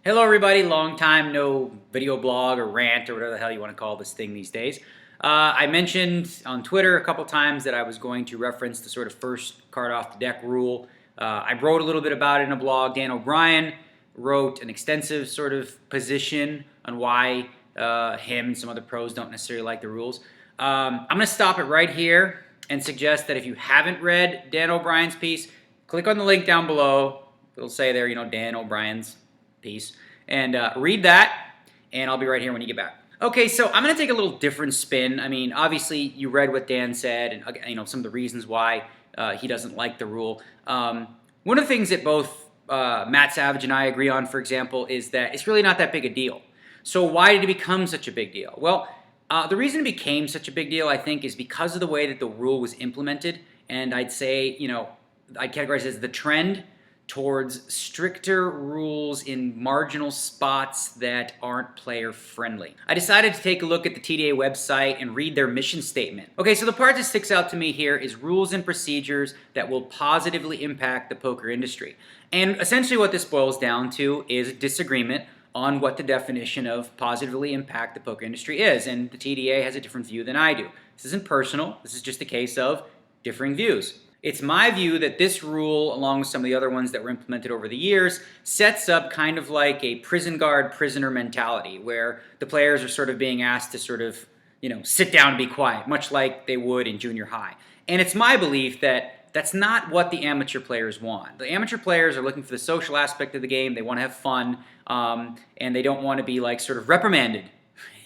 Hello everybody, long time no video blog or rant or whatever the hell you want to call this thing these days. I mentioned on Twitter a couple times that I was going to reference the sort of first card off the deck rule. I wrote a little bit about it in a blog. Dan O'Brien wrote an extensive sort of position on why him and some other pros don't necessarily like the rules. I'm going to stop it right here and suggest that if you haven't read Dan O'Brien's piece, click on the link down below. It'll say there, Dan O'Brien's piece, and read that, and I'll be right here when you get back. Okay, so I'm going to take a little different spin. I mean, obviously, you read what Dan said, and some of the reasons why he doesn't like the rule. One of the things that both Matt Savage and I agree on, for example, is that it's really not that big a deal. So why did it become such a big deal? Well, the reason it became such a big deal, I think, is because of the way that the rule was implemented, and I'd say, I'd categorize it as the trend towards stricter rules in marginal spots that aren't player friendly. I decided to take a look at the TDA website and read their mission statement. Okay, so the part that sticks out to me here is rules and procedures that will positively impact the poker industry. And essentially what this boils down to is a disagreement on what the definition of positively impact the poker industry is, and the TDA has a different view than I do. This isn't personal, this is just a case of differing views. It's my view that this rule, along with some of the other ones that were implemented over the years, sets up kind of like a prison guard prisoner mentality, where the players are sort of being asked to sort of, sit down and be quiet, much like they would in junior high. And it's my belief that that's not what the amateur players want. The amateur players are looking for the social aspect of the game. They want to have fun, and they don't want to be like sort of reprimanded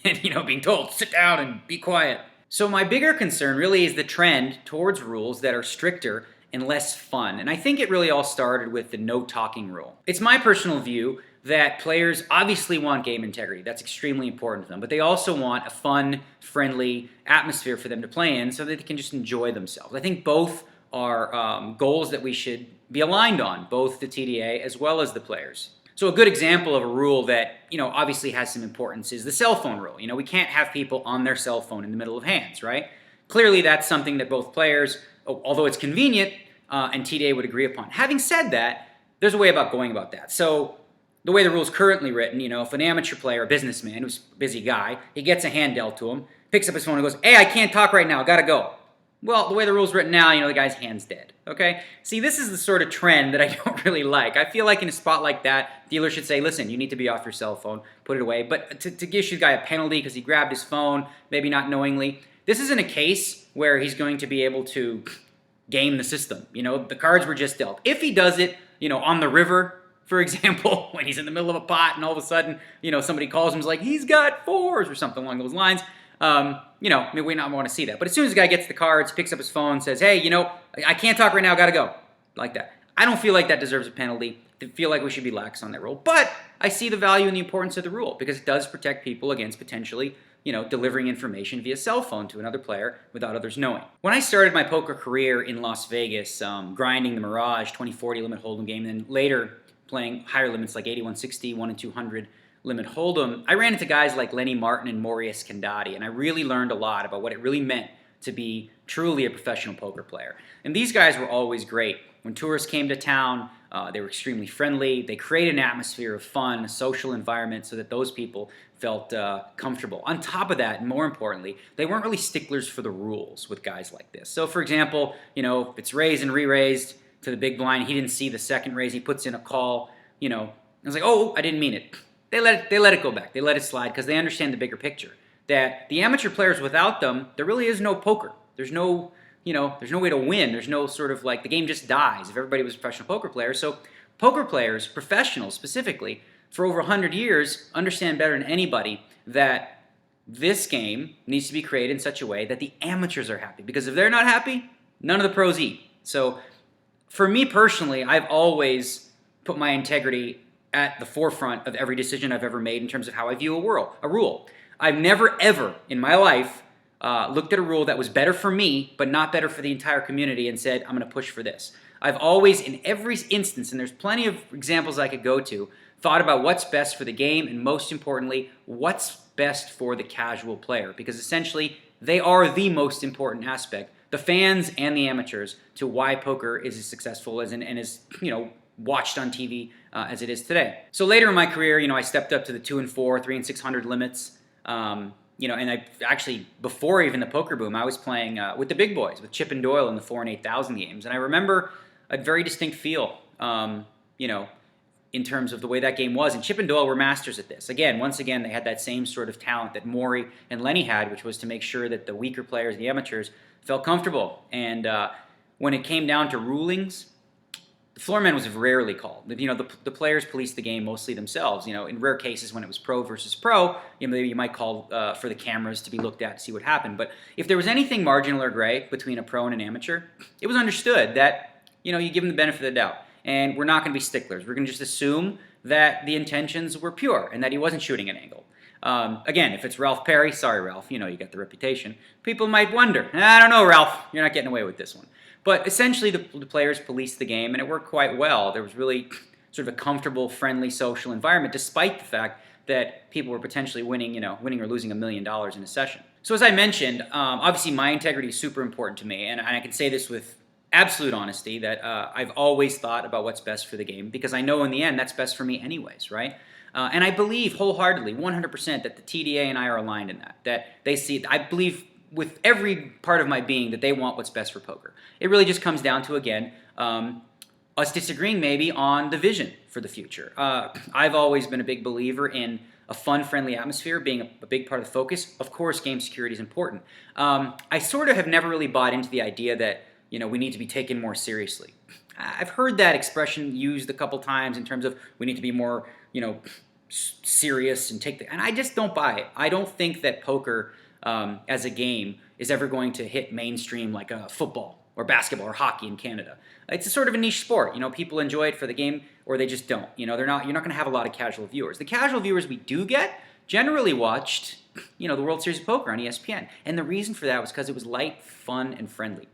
and, being told, sit down and be quiet. So my bigger concern really is the trend towards rules that are stricter and less fun. And I think it really all started with the no talking rule. It's my personal view that players obviously want game integrity. That's extremely important to them. But they also want a fun, friendly atmosphere for them to play in so that they can just enjoy themselves. I think both are goals that we should be aligned on, both the TDA as well as the players. So a good example of a rule that, obviously has some importance is the cell phone rule. We can't have people on their cell phone in the middle of hands, right? Clearly that's something that both players, although it's convenient, and TDA would agree upon. Having said that, there's a way about going about that. So the way the rule is currently written, if an amateur player, a businessman who's a busy guy, he gets a hand dealt to him, picks up his phone and goes, hey, I can't talk right now, gotta go. Well, the way the rule's written now, the guy's hand's dead, okay? See, this is the sort of trend that I don't really like. I feel like in a spot like that, dealers should say, listen, you need to be off your cell phone, put it away. But to issue the guy a penalty because he grabbed his phone, maybe not knowingly, this isn't a case where he's going to be able to game the system. The cards were just dealt. If he does it, on the river, for example, when he's in the middle of a pot and all of a sudden, somebody calls him, is like, he's got fours or something along those lines, maybe we not want to see that. But as soon as the guy gets the cards, picks up his phone, says, hey, I can't talk right now, gotta go. Like that. I don't feel like that deserves a penalty. I feel like we should be lax on that rule. But I see the value and the importance of the rule because it does protect people against potentially, delivering information via cell phone to another player without others knowing. When I started my poker career in Las Vegas, grinding the Mirage 2040 limit hold'em game, and then later playing higher limits like 8160, 1 and 200, limit hold'em, I ran into guys like Lenny Martin and Maurice Candati, and I really learned a lot about what it really meant to be truly a professional poker player. And these guys were always great. When tourists came to town, they were extremely friendly. They created an atmosphere of fun, a social environment so that those people felt comfortable. On top of that, and more importantly, they weren't really sticklers for the rules with guys like this. So for example, if it's raised and re-raised to the big blind, he didn't see the second raise, he puts in a call, I was like, oh, I didn't mean it. They let it go back. They let it slide because they understand the bigger picture. That the amateur players, without them, there really is no poker. There's no, there's no way to win. There's no sort of like, the game just dies if everybody was a professional poker player. So poker players, professionals specifically, for over 100 years, understand better than anybody that this game needs to be created in such a way that the amateurs are happy. Because if they're not happy, none of the pros eat. So for me personally, I've always put my integrity at the forefront of every decision I've ever made in terms of how I view a rule. I've never, ever in my life looked at a rule that was better for me, but not better for the entire community and said, I'm going to push for this. I've always, in every instance, and there's plenty of examples I could go to, thought about what's best for the game and most importantly, what's best for the casual player. Because essentially, they are the most important aspect, the fans and the amateurs, to why poker is as successful as and is, watched on TV as it is today. So later in my career, I stepped up to the 2 and 4, 3 and 600 limits. And I actually, before even the poker boom, I was playing with the big boys, with Chip and Doyle in the 4 and 8,000 games. And I remember a very distinct feel, in terms of the way that game was. And Chip and Doyle were masters at this. Once again, they had that same sort of talent that Maury and Lenny had, which was to make sure that the weaker players, the amateurs, felt comfortable. And when it came down to rulings, the floor man was rarely called. The players policed the game mostly themselves. In rare cases when it was pro versus pro, maybe you might call for the cameras to be looked at to see what happened. But if there was anything marginal or gray between a pro and an amateur, it was understood that, you give them the benefit of the doubt. And we're not going to be sticklers. We're going to just assume that the intentions were pure and that he wasn't shooting an angle. If it's Ralph Perry, sorry, Ralph, you got the reputation. People might wonder, I don't know, Ralph, you're not getting away with this one. But essentially, the players policed the game, and it worked quite well. There was really sort of a comfortable, friendly, social environment, despite the fact that people were potentially winning or losing $1 million in a session. So as I mentioned, obviously my integrity is super important to me, and I can say this with absolute honesty that I've always thought about what's best for the game, because I know in the end that's best for me anyways, right? And I believe wholeheartedly, 100%, that the TDA and I are aligned in that they see, I believe with every part of my being that they want what's best for poker. It really just comes down to, again, us disagreeing maybe on the vision for the future. I've always been a big believer in a fun, friendly atmosphere being a big part of the focus. Of course, game security is important. I sort of have never really bought into the idea that we need to be taken more seriously. I've heard that expression used a couple times in terms of we need to be more, serious and and I just don't buy it. I don't think that poker as a game is ever going to hit mainstream like football or basketball or hockey in Canada. It's a sort of a niche sport. People enjoy it for the game or they just don't. You're not going to have a lot of casual viewers. The casual viewers we do get generally watched, the World Series of Poker on ESPN. And the reason for that was because it was light, fun, and friendly.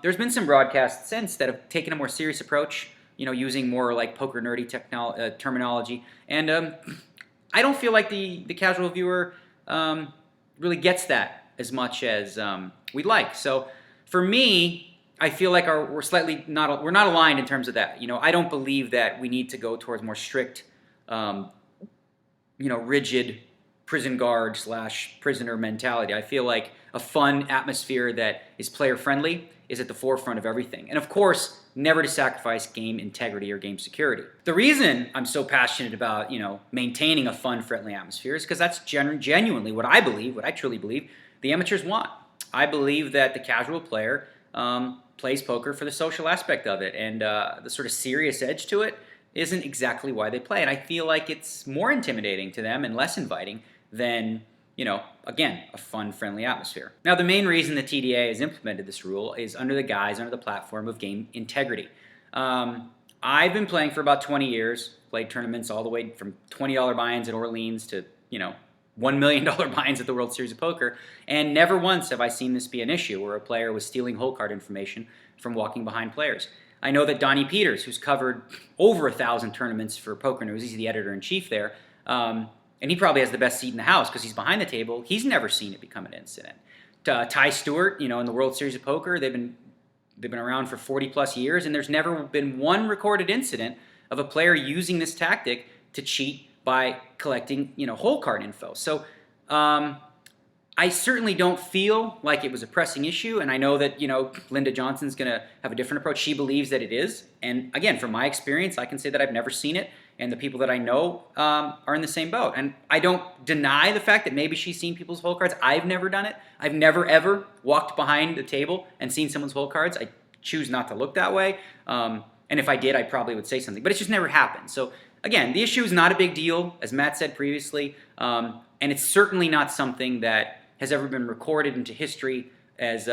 There's been some broadcasts since that have taken a more serious approach, using more like poker nerdy terminology. And I don't feel like the casual viewer really gets that as much as we'd like. So for me, I feel like we're not aligned in terms of that. I don't believe that we need to go towards more strict, rigid prison guard / prisoner mentality. I feel like a fun atmosphere that is player friendly is at the forefront of everything. And of course, never to sacrifice game integrity or game security. The reason I'm so passionate about, maintaining a fun, friendly atmosphere is because that's genuinely what I truly believe the amateurs want. I believe that the casual player plays poker for the social aspect of it, and the sort of serious edge to it isn't exactly why they play. And I feel like it's more intimidating to them and less inviting than, again, a fun, friendly atmosphere. Now, the main reason the TDA has implemented this rule is under the platform of game integrity. I've been playing for about 20 years, played tournaments all the way from $20 buy-ins at Orleans to, $1 million buy-ins at the World Series of Poker, and never once have I seen this be an issue where a player was stealing hole card information from walking behind players. I know that Donnie Peters, who's covered over 1,000 tournaments for Poker News, he's the editor-in-chief there, and he probably has the best seat in the house because he's behind the table. He's never seen it become an incident. Ty Stewart, in the World Series of Poker, they've been around for 40-plus years, and there's never been one recorded incident of a player using this tactic to cheat by collecting, hole card info. So I certainly don't feel like it was a pressing issue, and I know that, Linda Johnson's going to have a different approach. She believes that it is, and again, from my experience, I can say that I've never seen it, and the people that I know are in the same boat. And I don't deny the fact that maybe she's seen people's hole cards. I've never done it. I've never, ever walked behind the table and seen someone's hole cards. I choose not to look that way, and if I did, I probably would say something, but it's just never happened. So again, the issue is not a big deal, as Matt said previously, and it's certainly not something that has ever been recorded into history as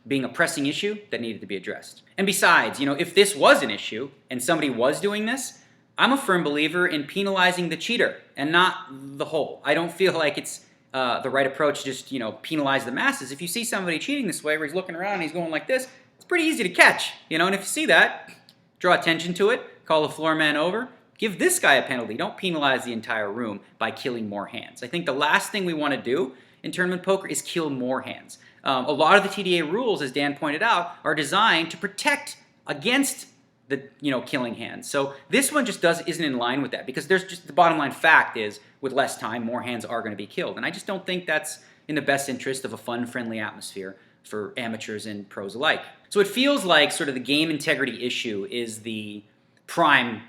being a pressing issue that needed to be addressed. And besides, if this was an issue and somebody was doing this, I'm a firm believer in penalizing the cheater and not the hole. I don't feel like it's the right approach to just, penalize the masses. If you see somebody cheating this way where he's looking around and he's going like this, it's pretty easy to catch, and if you see that, draw attention to it, call the floor man over, give this guy a penalty. Don't penalize the entire room by killing more hands. I think the last thing we want to do in tournament poker is kill more hands. A lot of the TDA rules, as Dan pointed out, are designed to protect against the killing hands. So this one just isn't in line with that, because there's just the bottom line fact is with less time, more hands are going to be killed, and I just don't think that's in the best interest of a fun, friendly atmosphere for amateurs and pros alike. So it feels like sort of the game integrity issue is the prime,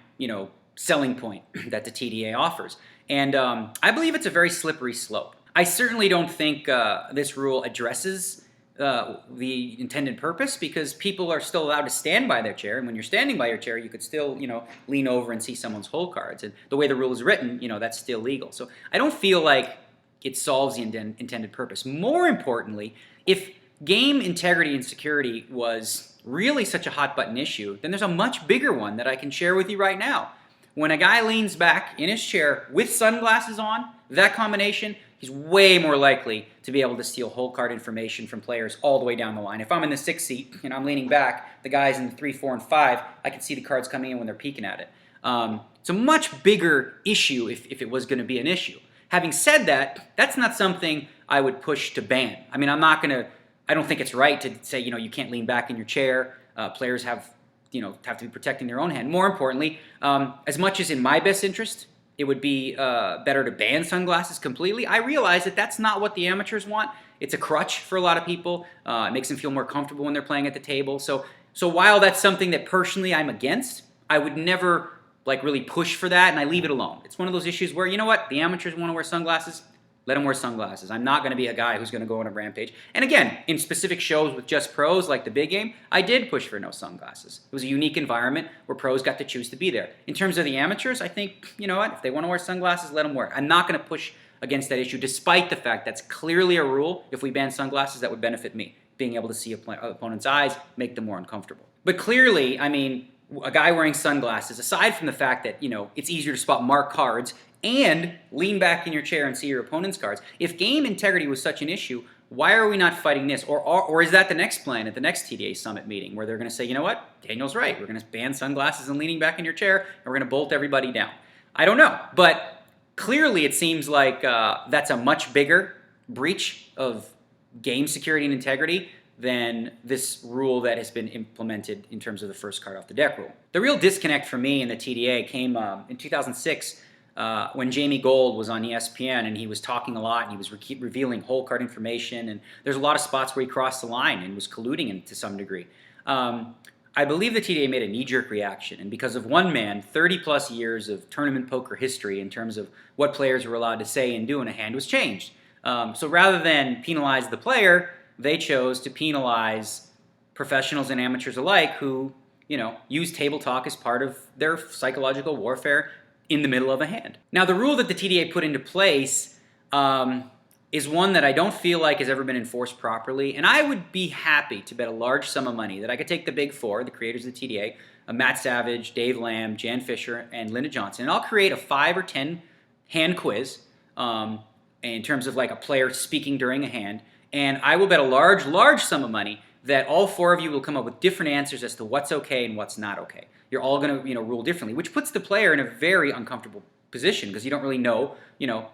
selling point that the TDA offers, and I believe it's a very slippery slope. I certainly don't think this rule addresses the intended purpose, because people are still allowed to stand by their chair, and when you're standing by your chair, you could still, lean over and see someone's hole cards, and the way the rule is written, that's still legal. So I don't feel like it solves the intended purpose. More importantly, if game integrity and security was really such a hot button issue, then there's a much bigger one that I can share with you right now. When a guy leans back in his chair with sunglasses on, that combination, he's way more likely to be able to steal hole card information from players all the way down the line. If I'm in the 6th seat and I'm leaning back, the guys in the 3, 4, and 5, I can see the cards coming in when they're peeking at it. It's a much bigger issue if it was going to be an issue. Having said that, that's not something I would push to ban. I mean, I don't think it's right to say, you can't lean back in your chair. Players have to be protecting their own hand. More importantly, as much as in my best interest, it would be better to ban sunglasses completely, I realize that that's not what the amateurs want. It's a crutch for a lot of people. It makes them feel more comfortable when they're playing at the table. So while that's something that personally I'm against, I would never really push for that, and I leave it alone. It's one of those issues where, the amateurs want to wear sunglasses, let them wear sunglasses. I'm not going to be a guy who's going to go on a rampage. And again, in specific shows with just pros, like the big game, I did push for no sunglasses. It was a unique environment where pros got to choose to be there. In terms of the amateurs, I think, if they want to wear sunglasses, let them wear it. I'm not going to push against that issue, despite the fact that's clearly a rule. If we ban sunglasses, that would benefit me, being able to see opponent's eyes, make them more uncomfortable. But clearly, a guy wearing sunglasses, aside from the fact that, it's easier to spot marked cards and lean back in your chair and see your opponent's cards, if game integrity was such an issue, why are we not fighting this? Or is that the next plan at the next TDA Summit meeting, where they're going to say, Daniel's right, we're going to ban sunglasses and leaning back in your chair, and we're going to bolt everybody down. I don't know, but clearly it seems like that's a much bigger breach of game security and integrity than this rule that has been implemented in terms of the first card off the deck rule. The real disconnect for me in the TDA came in 2006 when Jamie Gold was on ESPN, and he was talking a lot, and he was revealing hole card information, and there's a lot of spots where he crossed the line and was colluding to some degree. I believe the TDA made a knee-jerk reaction, and because of one man, 30-plus years of tournament poker history in terms of what players were allowed to say and do in a hand was changed. So rather than penalize the player, they chose to penalize professionals and amateurs alike who, use table talk as part of their psychological warfare in the middle of a hand. Now, the rule that the TDA put into place is one that I don't feel like has ever been enforced properly, and I would be happy to bet a large sum of money that I could take the big four, the creators of the TDA, Matt Savage, Dave Lamb, Jan Fisher, and Linda Johnson, and I'll create a 5 or 10 hand quiz in terms of a player speaking during a hand, and I will bet a large sum of money that all 4 of you will come up with different answers as to what's okay and what's not okay. You're all going to, rule differently, which puts the player in a very uncomfortable position, because you don't really know,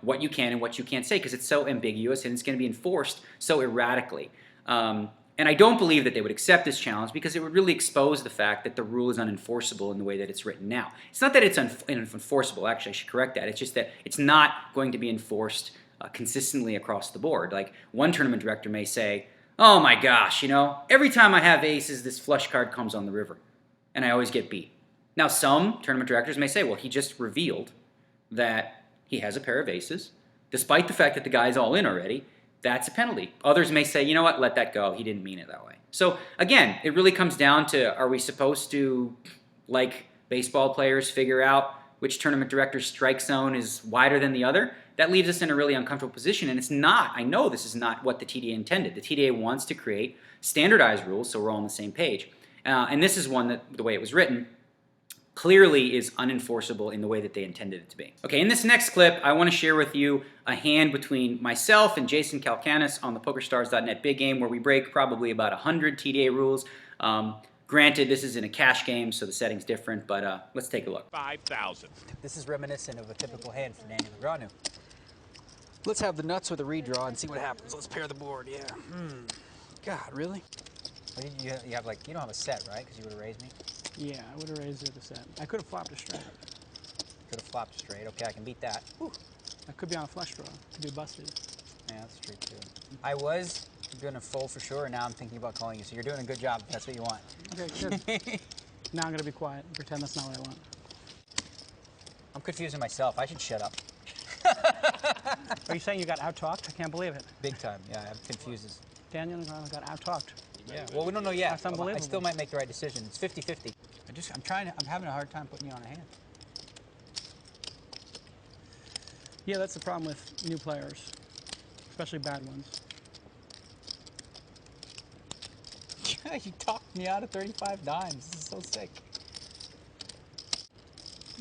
what you can and what you can't say, because it's so ambiguous and it's going to be enforced so erratically. And I don't believe that they would accept this challenge, because it would really expose the fact that the rule is unenforceable in the way that it's written now. It's not that it's unenforceable, actually, I should correct that. It's just that it's not going to be enforced consistently across the board. Like, one tournament director may say, oh my gosh, every time I have aces, this flush card comes on the river, and I always get beat. Now, some tournament directors may say, well, he just revealed that he has a pair of aces, despite the fact that the guy's all in already. That's a penalty. Others may say, you know what, let that go. He didn't mean it that way. So again, it really comes down to, are we supposed to, like baseball players, figure out which tournament director's strike zone is wider than the other? That leaves us in a really uncomfortable position, and it's not. I know this is not what the TDA intended. The TDA wants to create standardized rules so we're all on the same page. And this is one that, the way it was written, clearly is unenforceable in the way that they intended it to be. Okay, in this next clip, I want to share with you a hand between myself and Jason Kalkanis on the PokerStars.net big game, where we break probably about 100 TDA rules. Granted, this is in a cash game, so the setting's different, but let's take a look. 5,000. This is reminiscent of a typical hand from Negreanu. Let's have the nuts with a redraw and see what happens. Let's pair the board, yeah. God, really? You have you don't have a set, right? Because you would have raised me. Yeah, I would have raised it a set. I could have flopped a straight. Could have flopped straight. Okay, I can beat that. Whew. I could be on a flush draw. Could be busted. Yeah, that's true too. I was gonna fold for sure, and now I'm thinking about calling you. So you're doing a good job. If that's what you want. Okay, good. Now I'm gonna be quiet and pretend that's not what I want. I'm confusing myself. I should shut up. Are you saying you got out-talked? I can't believe it. Big time. Yeah, I'm confused. Daniel Negreanu got out-talked. Yeah. Well, we don't know yet. That's unbelievable. I still might make the right decision. It's 50-50. I'm having a hard time putting you on a hand. Yeah, that's the problem with new players, especially bad ones. You talked me out of 35 dimes. This is so sick.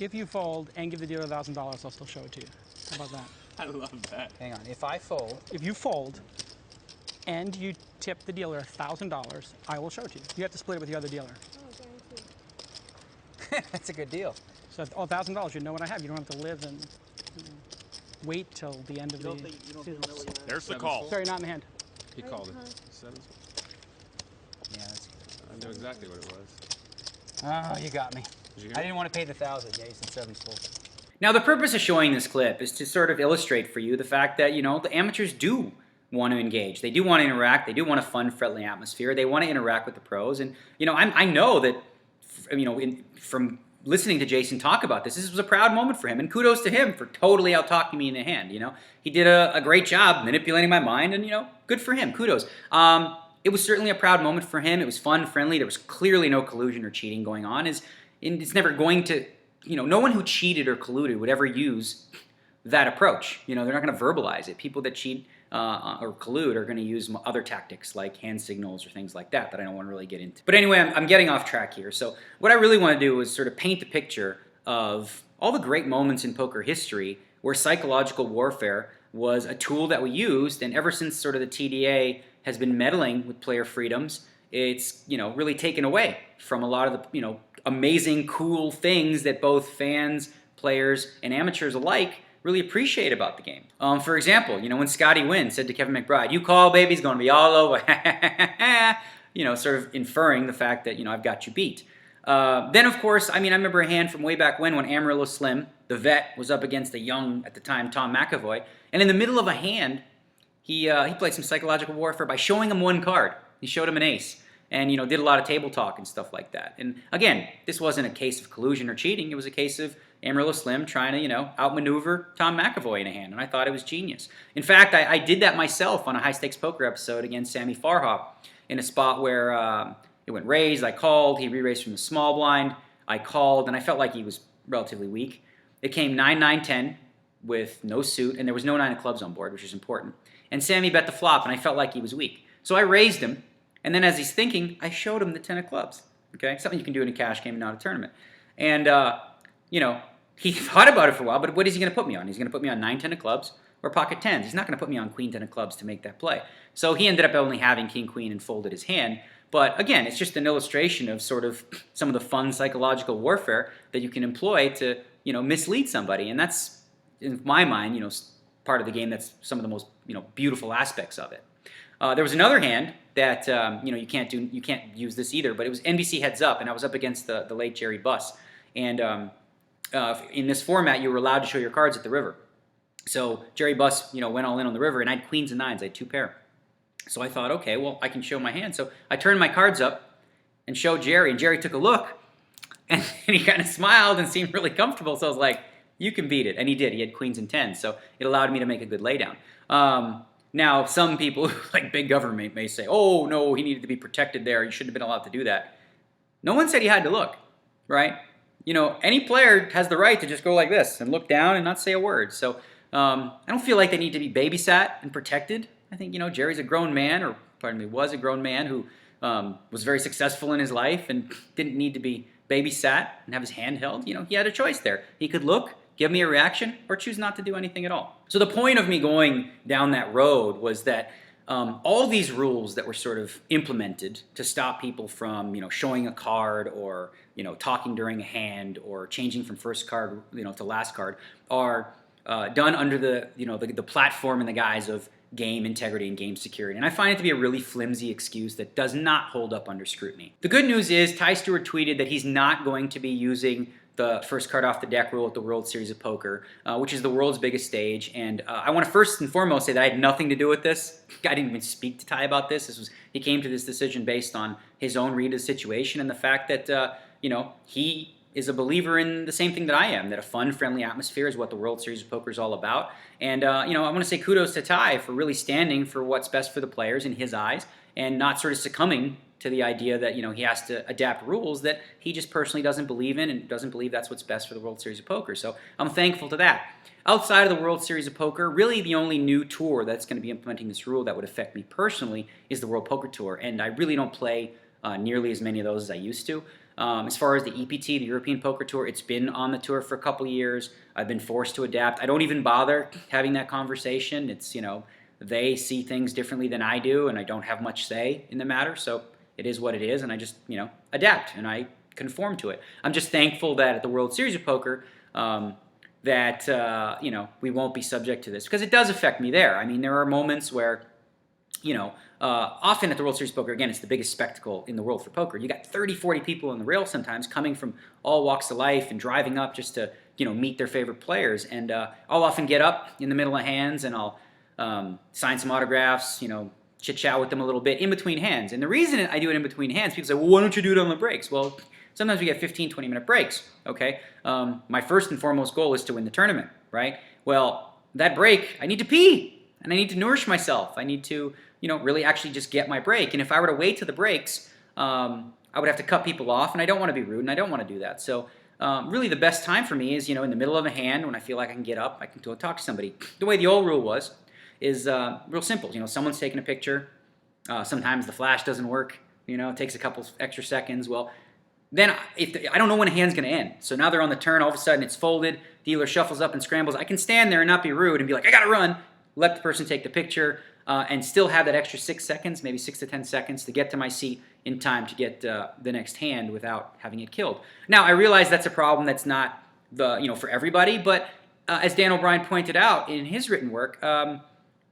If you fold and give the dealer $1,000, I'll still show it to you. How about that? I love that. Hang on. If I fold, If you fold and you tip the dealer $1,000, I will show it to you. You have to split it with the other dealer. that's a good deal. So $1,000, you know what I have. You don't have to live and wait till the end of the season. There's the call. Sorry, not in the hand. He called it. Sevens. Yeah, that's I know exactly what it was. Oh, you got me. Did you hear I it? didn't want to pay the 1,000. Yeah, you said 7's full. Now, the purpose of showing this clip is to sort of illustrate for you the fact that, you know, the amateurs do want to engage. They do want to interact. They do want a fun, friendly atmosphere. They want to interact with the pros. And, you know, I know that, you know, from listening to Jason talk about this was a proud moment for him. And kudos to him for totally out-talking me in the hand, you know. He did a great job manipulating my mind, and, you know, good for him. Kudos. It was certainly a proud moment for him. It was fun, friendly. There was clearly no collusion or cheating going on. It's never going to, you know, no one who cheated or colluded would ever use that approach. You know, they're not going to verbalize it. People that cheat or collude are going to use other tactics like hand signals or things like that I don't want to really get into. But anyway, I'm getting off track here. So what I really want to do is sort of paint the picture of all the great moments in poker history where psychological warfare was a tool that we used, and ever since sort of the TDA has been meddling with player freedoms, it's, you know, really taken away from a lot of the, you know, amazing, cool things that both fans, players, and amateurs alike really appreciate about the game. For example, you know, when Scotty Wynn said to Kevin McBride, "You call, baby, it's going to be all over," you know, sort of inferring the fact that, you know, I've got you beat. Then, of course, I mean, I remember a hand from way back when Amarillo Slim, the vet, was up against the young, at the time, Tom McAvoy, and in the middle of a hand, he played some psychological warfare by showing him one card. He showed him an ace. And, you know, did a lot of table talk and stuff like that. And again, this wasn't a case of collusion or cheating. It was a case of Amarillo Slim trying to, you know, outmaneuver Tom McAvoy in a hand. And I thought it was genius. In fact, I did that myself on a high-stakes poker episode against Sammy Farha in a spot where it went raised. I called. He re-raised from the small blind. I called, and I felt like he was relatively weak. It came 9-9-10 with no suit, and there was no 9 of clubs on board, which is important. And Sammy bet the flop, and I felt like he was weak. So I raised him. And then as he's thinking, I showed him the 10 of clubs, okay? Something you can do in a cash game and not a tournament. And, you know, he thought about it for a while, but what is he going to put me on? He's going to put me on 9-10 of clubs or pocket 10s. He's not going to put me on queen 10 of clubs to make that play. So he ended up only having king queen and folded his hand. But again, it's just an illustration of sort of some of the fun psychological warfare that you can employ to, you know, mislead somebody. And that's, in my mind, you know, part of the game that's some of the most, you know, beautiful aspects of it. There was another hand that, you know, you can't use this either, but it was NBC Heads Up, and I was up against the late Jerry Buss. And in this format, you were allowed to show your cards at the river. So Jerry Buss, you know, went all in on the river, and I had queens and nines. I had 2 pair. So I thought, okay, well, I can show my hand. So I turned my cards up and showed Jerry, and Jerry took a look, and he kind of smiled and seemed really comfortable. So I was like, you can beat it. And he did. He had queens and 10s, so it allowed me to make a good laydown. Now, some people, like big government, may say, oh, no, he needed to be protected there. You shouldn't have been allowed to do that. No one said he had to look, right? You know, any player has the right to just go like this and look down and not say a word. So I don't feel like they need to be babysat and protected. I think, you know, Jerry's a grown man, or pardon me, was a grown man who was very successful in his life and didn't need to be babysat and have his hand held. You know, he had a choice there. He could look, give me a reaction, or choose not to do anything at all. So the point of me going down that road was that all these rules that were sort of implemented to stop people from, you know, showing a card or, you know, talking during a hand or changing from first card, you know, to last card are done under the, you know, the platform and the guise of game integrity and game security. And I find it to be a really flimsy excuse that does not hold up under scrutiny. The good news is Ty Stewart tweeted that he's not going to be using the first card off the deck rule at the World Series of Poker, which is the world's biggest stage. And I want to first and foremost say that I had nothing to do with this. I didn't even speak to Ty about this. He came to this decision based on his own read of the situation and the fact that he is a believer in the same thing that I am, that a fun, friendly atmosphere is what the World Series of Poker is all about. And I want to say kudos to Ty for really standing for what's best for the players in his eyes and not sort of succumbing to the idea that he has to adapt rules that he just personally doesn't believe in and doesn't believe that's what's best for the World Series of Poker. So I'm thankful to that. Outside of the World Series of Poker, really the only new tour that's going to be implementing this rule that would affect me personally is the World Poker Tour, and I really don't play nearly as many of those as I used to. As far as the EPT, the European Poker Tour, it's been on the tour for a couple years. I've been forced to adapt. I don't even bother having that conversation. It's, they see things differently than I do, and I don't have much say in the matter, so it is what it is, and I just, adapt, and I conform to it. I'm just thankful that at the World Series of Poker, we won't be subject to this, because it does affect me there. I mean, there are moments where, often at the World Series of Poker, again, it's the biggest spectacle in the world for poker. You got 30, 40 people on the rail sometimes coming from all walks of life and driving up just to, meet their favorite players. And I'll often get up in the middle of hands and I'll sign some autographs, chit-chat with them a little bit in between hands. And the reason I do it in between hands, people say, well, why don't you do it on the breaks? Well, sometimes we get 15, 20-minute breaks, okay? My first and foremost goal is to win the tournament, right? Well, that break, I need to pee, and I need to nourish myself. I need to, really actually just get my break. And if I were to wait to the breaks, I would have to cut people off, and I don't want to be rude, and I don't want to do that. So really the best time for me is, in the middle of a hand when I feel like I can get up, I can go talk to somebody. The way the old rule was is real simple. Someone's taking a picture. Sometimes the flash doesn't work. It takes a couple extra seconds. Well, then I don't know when a hand's going to end. So now they're on the turn. All of a sudden it's folded. Dealer shuffles up and scrambles. I can stand there and not be rude and be like, I got to run. Let the person take the picture and still have that extra 6 seconds, maybe 6 to 10 seconds to get to my seat in time to get the next hand without having it killed. Now, I realize that's a problem that's not for everybody, but as Dan O'Brien pointed out in his written work,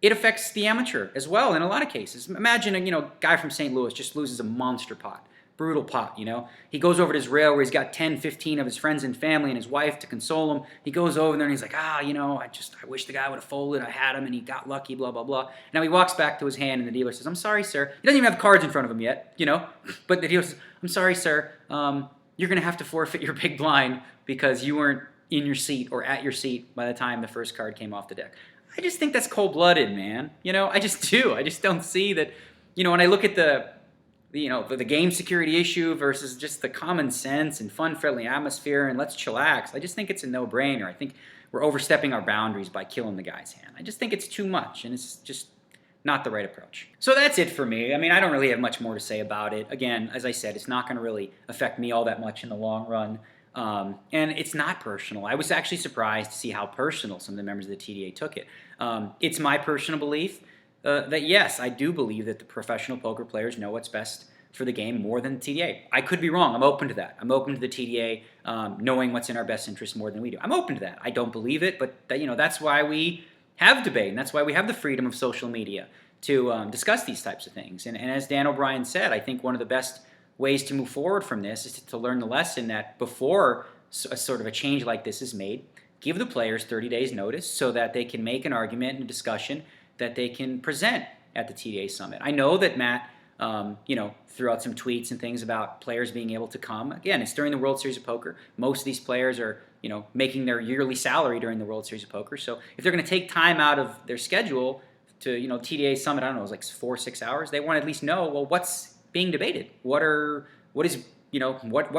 it affects the amateur as well in a lot of cases. Imagine a guy from St. Louis just loses a monster pot, brutal pot, He goes over to his rail where he's got 10, 15 of his friends and family and his wife to console him. He goes over there and he's like, I wish the guy would have folded. I had him and he got lucky, blah, blah, blah. Now he walks back to his hand and the dealer says, I'm sorry, sir. He doesn't even have cards in front of him yet, But the dealer says, I'm sorry, sir. You're going to have to forfeit your big blind because you weren't in your seat or at your seat by the time the first card came off the deck. I just think that's cold-blooded, man. I just do. I just don't see that, when I look at the game security issue versus just the common sense and fun, friendly atmosphere and let's chillax, I just think it's a no-brainer. I think we're overstepping our boundaries by killing the guy's hand. I just think it's too much, and it's just not the right approach. So that's it for me. I mean, I don't really have much more to say about it. Again, as I said, it's not going to really affect me all that much in the long run. And it's not personal. I was actually surprised to see how personal some of the members of the TDA took it. It's my personal belief that yes, I do believe that the professional poker players know what's best for the game more than the TDA. I could be wrong. I'm open to that. I'm open to the TDA knowing what's in our best interest more than we do. I'm open to that. I don't believe it, but that's why we have debate, and that's why we have the freedom of social media to discuss these types of things. And as Dan O'Brien said, I think one of the best ways to move forward from this is to learn the lesson that before a sort of a change like this is made, give the players 30 days notice so that they can make an argument and a discussion that they can present at the TDA Summit. I know that Matt, threw out some tweets and things about players being able to come. Again, it's during the World Series of Poker. Most of these players are, making their yearly salary during the World Series of Poker. So if they're going to take time out of their schedule to, TDA Summit, I don't know, it was like 4 or 6 hours, they want to at least know, well, what's being debated? What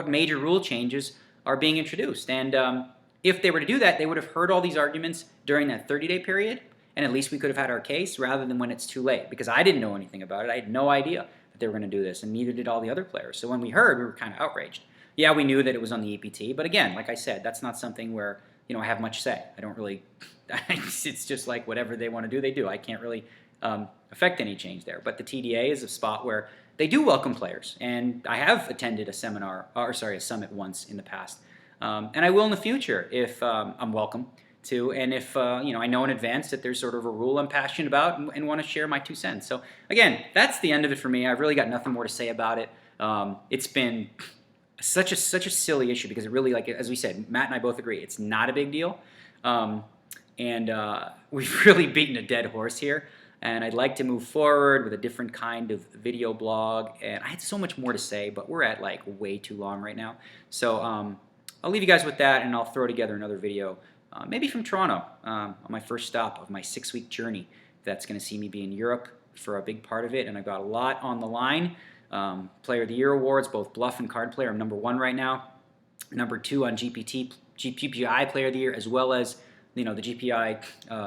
major rule changes are being introduced? And if they were to do that, they would have heard all these arguments during that 30-day period, and at least we could have had our case rather than when it's too late. Because I didn't know anything about it. I had no idea that they were going to do this, and neither did all the other players. So when we heard, we were kind of outraged. Yeah, we knew that it was on the EPT, but again, like I said, that's not something where I have much say. I don't really. It's just like whatever they want to do, they do. I can't really affect any change there. But the TDA is a spot where they do welcome players, and I have attended a summit once in the past, and I will in the future if I'm welcome too. And if I know in advance that there's sort of a rule I'm passionate about and want to share my 2 cents. So again, that's the end of it for me. I've really got nothing more to say about it. It's been such a silly issue because it really, like as we said, Matt and I both agree, it's not a big deal. We've really beaten a dead horse here. And I'd like to move forward with a different kind of video blog. And I had so much more to say, but we're at like way too long right now. So I'll leave you guys with that, and I'll throw together another video, maybe from Toronto, on my first stop of my 6-week journey. That's going to see me be in Europe for a big part of it, and I've got a lot on the line. Player of the Year awards, both bluff and card player. I'm number 1 right now. Number 2 on GPI Player of the Year, as well as the GPI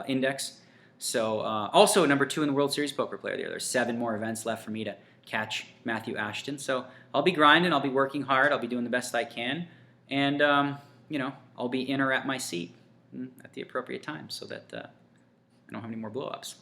index. So also number 2 in the World Series Poker Player of the Year. There's 7 more events left for me to catch Matthew Ashton. So I'll be grinding. I'll be working hard. I'll be doing the best I can. And, I'll be in or at my seat at the appropriate time so that I don't have any more blow-ups.